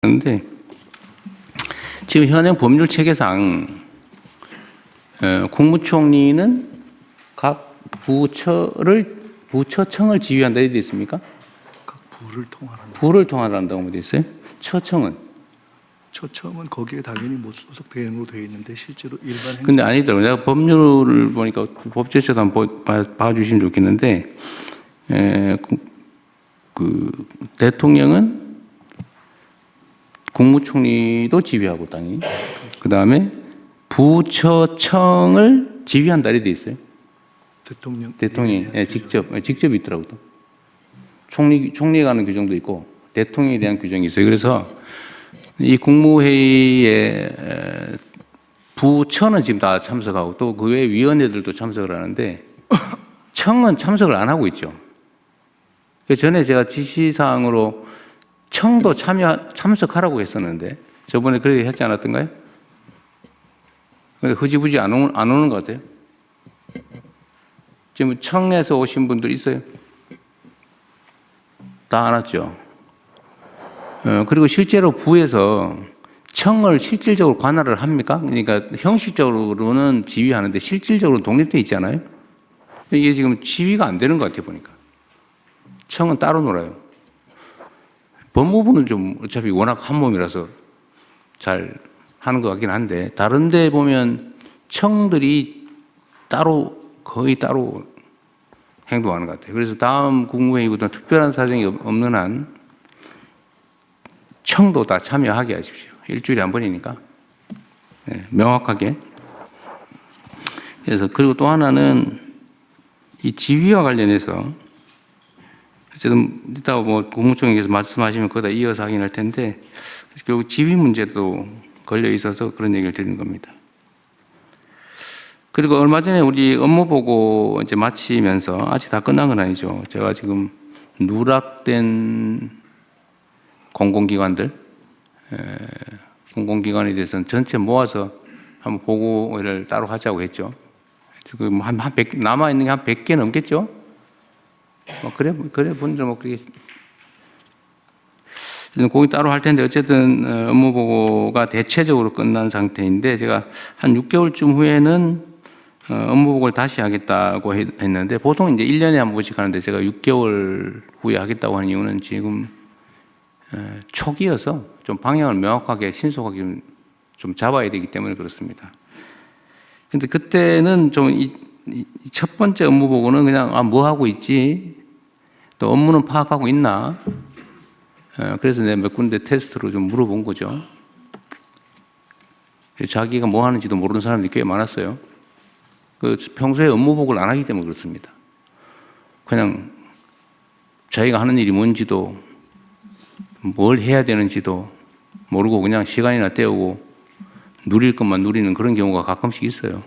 그런데 지금 현행 법률 체계상 국무총리는 각 부처청을 지휘한다 이렇게 돼 있습니까? 각 부를 통할한다. 부를 통할한다고 돼 있어요. 처청은. 처청은 거기에 당연히 못 소속되는 걸로 되어 있는데 실제로 일반 행정. 근데 아니더라고요. 내가 법률을 보니까 법제처도 한번 봐주시면 좋겠는데, 대통령은 국무총리도 지휘하고 당연히. 그 다음에 부처청을 지휘한다 이렇게 돼 있어요. 대통령이 직접 있더라고요. 총리가 하는 규정도 있고 대통령에 대한 규정이 있어요. 그래서 이 국무회의에 부처는 지금 다 참석하고 또 그 외 위원회들도 참석을 하는데 청은 참석을 안 하고 있죠. 그 전에 제가 지시사항으로 청도 참석하라고 했었는데 저번에 그렇게 했지 않았던가요? 흐지부지 안 오는 것 같아요. 지금 청에서 오신 분들 있어요? 다 안 왔죠. 그리고 실제로 부에서 청을 실질적으로 관할을 합니까? 그러니까 형식적으로는 지휘하는데 실질적으로 독립되어 있잖아요. 이게 지금 지휘가 안 되는 것 같아요, 보니까. 청은 따로 놀아요. 법무부는 좀 어차피 워낙 한 몸이라서 잘 하는 것 같긴 한데 다른 데 보면 청들이 거의 따로 행동하는 것 같아요. 그래서 다음 국무회의보다 특별한 사정이 없는 한 청도 다 참여하게 하십시오. 일주일에 한 번이니까. 네, 명확하게. 그래서 그리고 또 하나는 이 지휘와 관련해서 어쨌든 이따 뭐 국무총리께서 말씀하시면 거기다 이어서 하긴 할 텐데 결국 지휘 문제도 걸려 있어서 그런 얘기를 드리는 겁니다. 그리고 얼마 전에 우리 업무 보고 이제 마치면서 아직 다 끝난 건 아니죠. 제가 지금 누락된 공공기관에 대해서는 전체 모아서 한번 보고를 따로 하자고 했죠. 지금 한 100, 남아있는 게 한 100개 넘겠죠? 그래 본들 뭐 그렇게. 거기 따로 할 텐데 어쨌든 업무 보고가 대체적으로 끝난 상태인데 제가 한 6개월쯤 후에는 업무 보고를 다시 하겠다고 했는데 보통 이제 1년에 한 번씩 하는데 제가 6개월 후에 하겠다고 하는 이유는 지금 초기여서 좀 방향을 명확하게 신속하게 좀 잡아야 되기 때문에 그렇습니다. 근데 그때는 좀 이 첫 번째 업무 보고는 그냥 뭐 하고 있지? 또 업무는 파악하고 있나? 그래서 내가 몇 군데 테스트로 좀 물어본 거죠. 자기가 뭐 하는지도 모르는 사람들이 꽤 많았어요. 평소에 업무 보고를 안 하기 때문에 그렇습니다. 그냥 자기가 하는 일이 뭔지도 뭘 해야 되는지도 모르고 그냥 시간이나 때우고 누릴 것만 누리는 그런 경우가 가끔씩 있어요.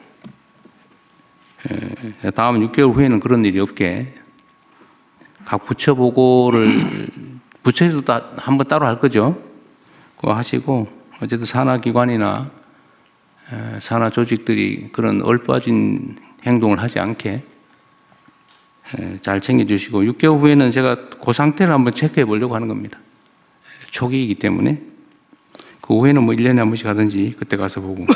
다음 6개월 후에는 그런 일이 없게 각 부처 보고를 부처에서도 한번 따로 할 거죠. 그거 하시고 어쨌든 산하기관이나 산하 조직들이 그런 얼빠진 행동을 하지 않게 잘 챙겨주시고 6개월 후에는 제가 그 상태를 한번 체크해 보려고 하는 겁니다. 초기이기 때문에 그 후에는 뭐 1년에 한 번씩 하든지 그때 가서 보고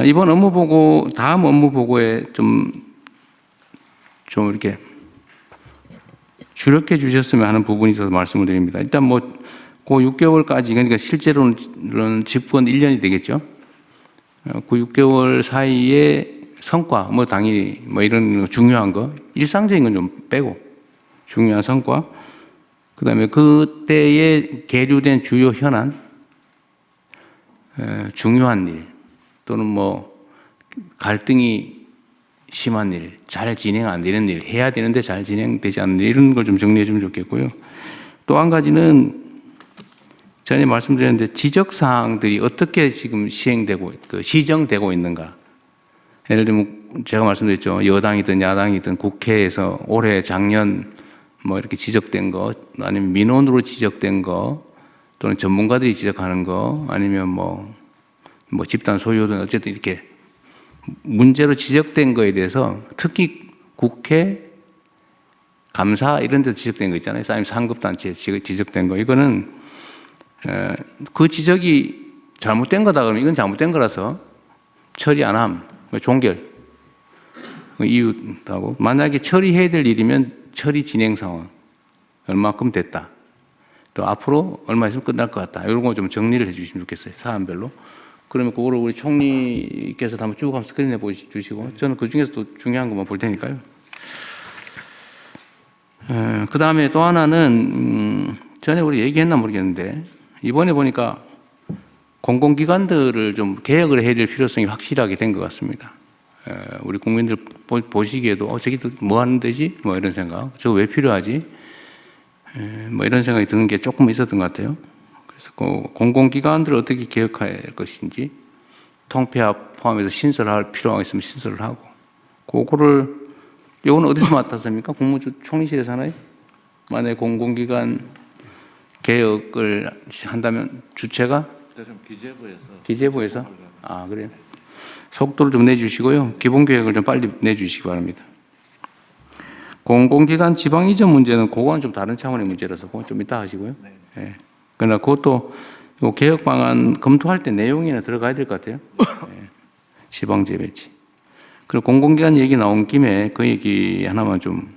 이번 업무 보고 다음 업무 보고에 좀 이렇게 주력해 주셨으면 하는 부분이 있어서 말씀을 드립니다. 일단 뭐 그 6개월까지 그러니까 실제로는 집권 1년이 되겠죠. 그 6개월 사이에 성과 뭐 당연히 뭐 이런 중요한 거 일상적인 건 좀 빼고 중요한 성과 그다음에 그때에 계류된 주요 현안 중요한 일 또는 뭐 갈등이 심한 일, 잘 진행 안 되는 일, 해야 되는데 잘 진행되지 않는 일 이런 걸 좀 정리해 주면 좋겠고요. 또 한 가지는 전에 말씀드렸는데 지적 사항들이 어떻게 지금 시정되고 있는가. 예를 들면 제가 말씀드렸죠. 여당이든 야당이든 국회에서 올해 작년 뭐 이렇게 지적된 거 아니면 민원으로 지적된 거 또는 전문가들이 지적하는 거 아니면 뭐 집단 소유든 어쨌든 이렇게 문제로 지적된 거에 대해서 특히 국회, 감사 이런 데서 지적된 거 있잖아요. 아니면 상급단체에 지적된 거. 이거는 그 지적이 잘못된 거다 그러면 이건 잘못된 거라서 처리 안 함. 종결. 이유하고 만약에 처리해야 될 일이면 처리 진행 상황. 얼마큼 됐다. 또 앞으로 얼마 있으면 끝날 것 같다. 이런 거 좀 정리를 해 주시면 좋겠어요. 사안별로. 그러면 그거를 우리 총리께서 한번 쭉 한번 스크린에 보여주시고 저는 그 중에서도 중요한 것만 볼 테니까요. 그 다음에 또 하나는 전에 우리 얘기했나 모르겠는데 이번에 보니까 공공기관들을 좀 개혁을 해야 될 필요성이 확실하게 된 것 같습니다. 우리 국민들 보시기에도 저기 뭐 하는 데지? 뭐 이런 생각. 저거 왜 필요하지? 뭐 이런 생각이 드는 게 조금 있었던 것 같아요. 그래서 공공기관들을 어떻게 개혁할 것인지 통폐합 포함해서 신설할 필요가 있으면 신설을 하고 그거를 이거는 어디서 맡았습니까? 국무총리실에서 하나요? 만약에 공공기관 개혁을 한다면 주체가? 기재부에서? 아, 그래요? 속도를 좀 내주시고요. 기본계획을 좀 빨리 내주시기 바랍니다. 공공기관 지방 이전 문제는 그건 좀 다른 차원의 문제라서 그건 좀 이따 하시고요. 네. 그러나 그것도 개혁 방안 검토할 때 내용이나 들어가야 될 것 같아요. 네. 지방 재배치. 그리고 공공기관 얘기 나온 김에 그 얘기 하나만 좀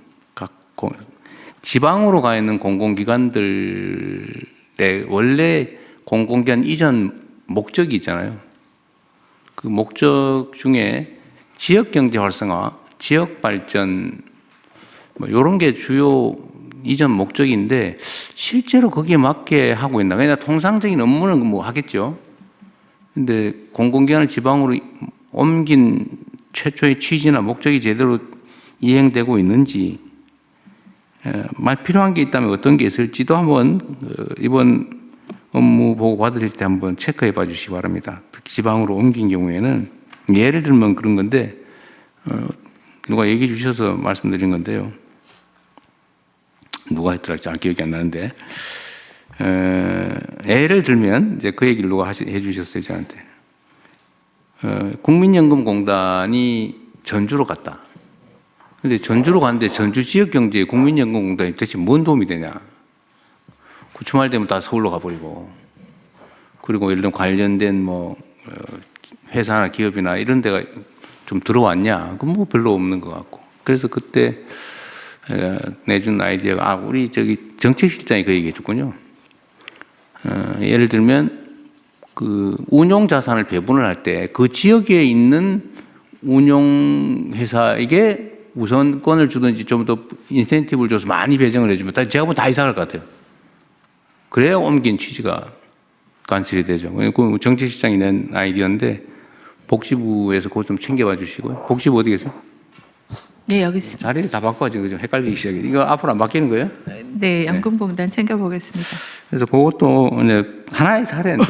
지방으로 가 있는 공공기관들의 원래 공공기관 이전 목적이 있잖아요. 그 목적 중에 지역경제 활성화, 지역발전 뭐 이런 게 주요 이전 목적인데 실제로 거기에 맞게 하고 있나? 그냥 통상적인 업무는 뭐 하겠죠. 근데 공공기관을 지방으로 옮긴 최초의 취지나 목적이 제대로 이행되고 있는지 말 필요한 게 있다면 어떤 게 있을지도 한번 이번 업무 보고 받으실 때 한번 체크해 봐 주시기 바랍니다. 특히 지방으로 옮긴 경우에는 예를 들면 그런 건데 누가 얘기해 주셔서 말씀드린 건데요. 누가 했더라 잘 기억이 안 나는데 예를 들면 이제 그 얘기를 누가 해 주셨어요 저한테. 국민연금공단이 전주로 갔다. 근데 전주로 갔는데 전주 지역경제에 국민연금공단이 도대체 뭔 도움이 되냐. 그 주말 되면 다 서울로 가버리고. 그리고 예를 들면 관련된 뭐 회사나 기업이나 이런 데가 좀 들어왔냐. 그건 뭐 별로 없는 것 같고. 그래서 그때 내준 아이디어가 우리 저기 정책실장이 그 얘기 해줬군요. 예를 들면 그 운용 자산을 배분을 할 때 그 지역에 있는 운용 회사에게 우선권을 주든지 좀 더 인센티브를 줘서 많이 배정을 해주면 제가 보면 다 이상할 것 같아요. 그래야 옮긴 취지가 관철이 되죠. 그 정책실장이 낸 아이디어인데 복지부에서 그거 좀 챙겨봐 주시고요. 복지부 어디 계세요? 네, 여기 있습니다. 자리를 다 바꿔가지고 좀 헷갈리기 시작해요. 이거 앞으로 안 바뀌는 거예요? 네, 연금공단 챙겨보겠습니다. 그래서 그것도 이제 하나의 사례인데,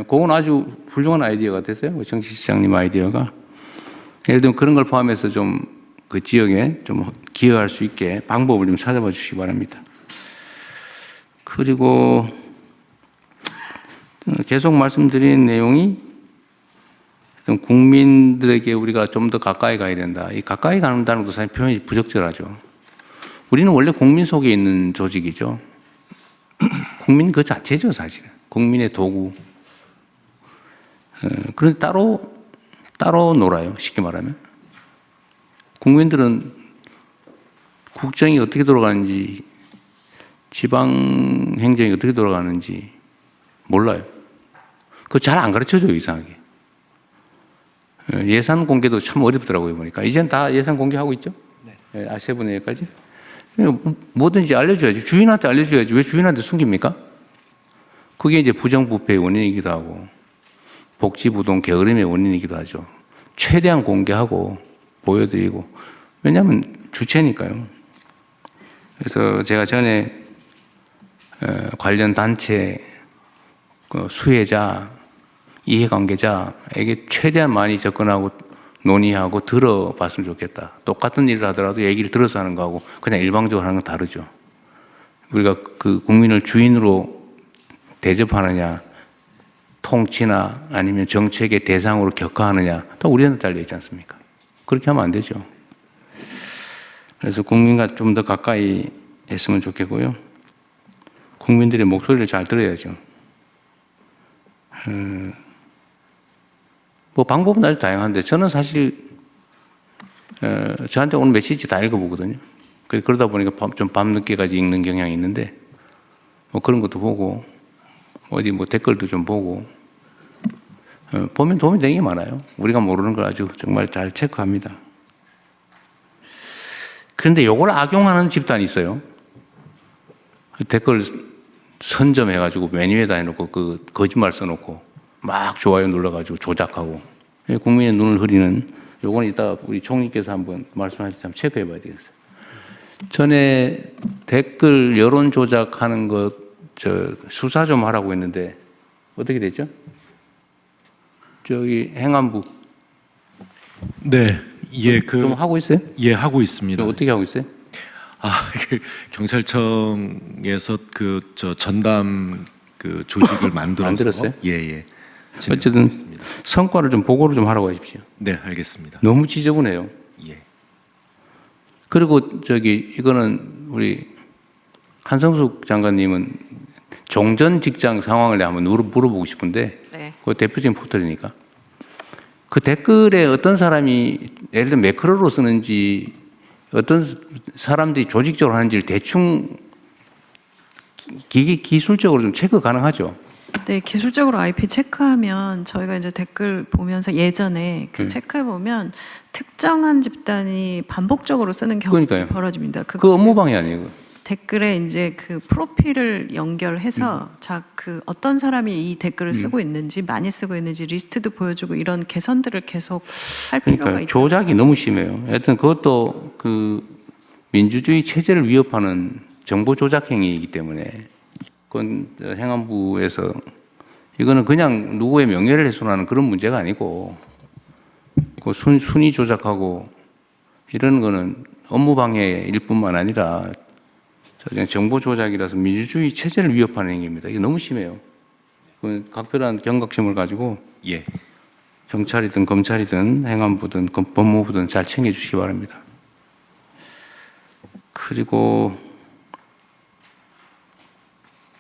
그건 아주 훌륭한 아이디어가 됐어요. 정치시장님 아이디어가. 예를 들면 그런 걸 포함해서 좀 그 지역에 좀 기여할 수 있게 방법을 좀 찾아봐 주시기 바랍니다. 그리고 계속 말씀드린 내용이 국민들에게 우리가 좀 더 가까이 가야 된다. 이 가까이 간다는 것도 사실 표현이 부적절하죠. 우리는 원래 국민 속에 있는 조직이죠. 국민 그 자체죠, 사실은. 국민의 도구. 그런데 따로 놀아요, 쉽게 말하면. 국민들은 국정이 어떻게 돌아가는지, 지방 행정이 어떻게 돌아가는지 몰라요. 그거 잘 안 가르쳐줘요, 이상하게. 예산 공개도 참 어렵더라고요, 보니까. 이젠 다 예산 공개하고 있죠? 네. 아세분 내역까지. 뭐든지 알려줘야지. 주인한테 알려줘야지. 왜 주인한테 숨깁니까? 그게 이제 부정부패의 원인이기도 하고, 복지부동 게으름의 원인이기도 하죠. 최대한 공개하고, 보여드리고. 왜냐하면 주체니까요. 그래서 제가 전에 관련 단체, 수혜자, 이해관계자에게 최대한 많이 접근하고 논의하고 들어봤으면 좋겠다. 똑같은 일을 하더라도 얘기를 들어서 하는 거하고 그냥 일방적으로 하는 건 다르죠. 우리가 그 국민을 주인으로 대접하느냐, 통치나 아니면 정책의 대상으로 격화하느냐, 또 우리한테 달려있지 않습니까? 그렇게 하면 안 되죠. 그래서 국민과 좀 더 가까이 했으면 좋겠고요. 국민들의 목소리를 잘 들어야죠. 뭐 방법은 아주 다양한데 저는 사실 저한테 오는 메시지 다 읽어보거든요. 그러다 보니까 좀 밤늦게까지 읽는 경향이 있는데 뭐 그런 것도 보고 어디 뭐 댓글도 좀 보고 보면 도움이 되는 게 많아요. 우리가 모르는 걸 아주 정말 잘 체크합니다. 그런데 이걸 악용하는 집단이 있어요. 댓글 선점해가지고 메뉴에다 해놓고 그 거짓말 써놓고 막 좋아요 눌러가지고 조작하고 국민의 눈을 흐리는 요건 이따 우리 총리께서 한번 말씀하실 때 한번 체크해봐야 되겠어요. 전에 댓글 여론 조작하는 것 수사 좀 하라고 했는데 어떻게 됐죠? 저기 행안부 네, 예, 좀 하고 있어요? 예, 하고 있습니다. 어떻게 하고 있어요? 경찰청에서 전담 조직을 만들어서 만들었어요? 예. 어쨌든 있습니다. 성과를 좀 보고를 좀 하라고 하십시오. 네, 알겠습니다. 너무 지저분해요. 예. 그리고 이거는 우리 한성숙 장관님은 종전 직장 상황을 내가 한번 물어보고 싶은데 네. 그 대표적인 포털이니까 그 댓글에 어떤 사람이 예를 들어 매크로로 쓰는지 어떤 사람들이 조직적으로 하는지를 대충 기술적으로 좀 체크 가능하죠. 네, 기술적으로 IP 체크하면 저희가 이제 댓글 보면서 예전에 체크해 보면 특정한 집단이 반복적으로 쓰는 경우가 그러니까요. 벌어집니다. 그 업무 방해 아니에요. 댓글에 이제 그 프로필을 연결해서 그 어떤 사람이 이 댓글을 쓰고 있는지 많이 쓰고 있는지 리스트도 보여주고 이런 개선들을 계속 할 필요가 그러니까 있다. 조작이 너무 심해요. 하여튼 그것도 그 민주주의 체제를 위협하는 정보 조작 행위이기 때문에 그건 행안부에서 이거는 그냥 누구의 명예를 훼손하는 그런 문제가 아니고 그 순위 조작하고 이런 거는 업무 방해일 뿐만 아니라 그냥 정보 조작이라서 민주주의 체제를 위협하는 행위입니다. 이게 너무 심해요. 그 각별한 경각심을 가지고 예. 경찰이든 검찰이든 행안부든 법무부든 잘 챙겨주시기 바랍니다. 그리고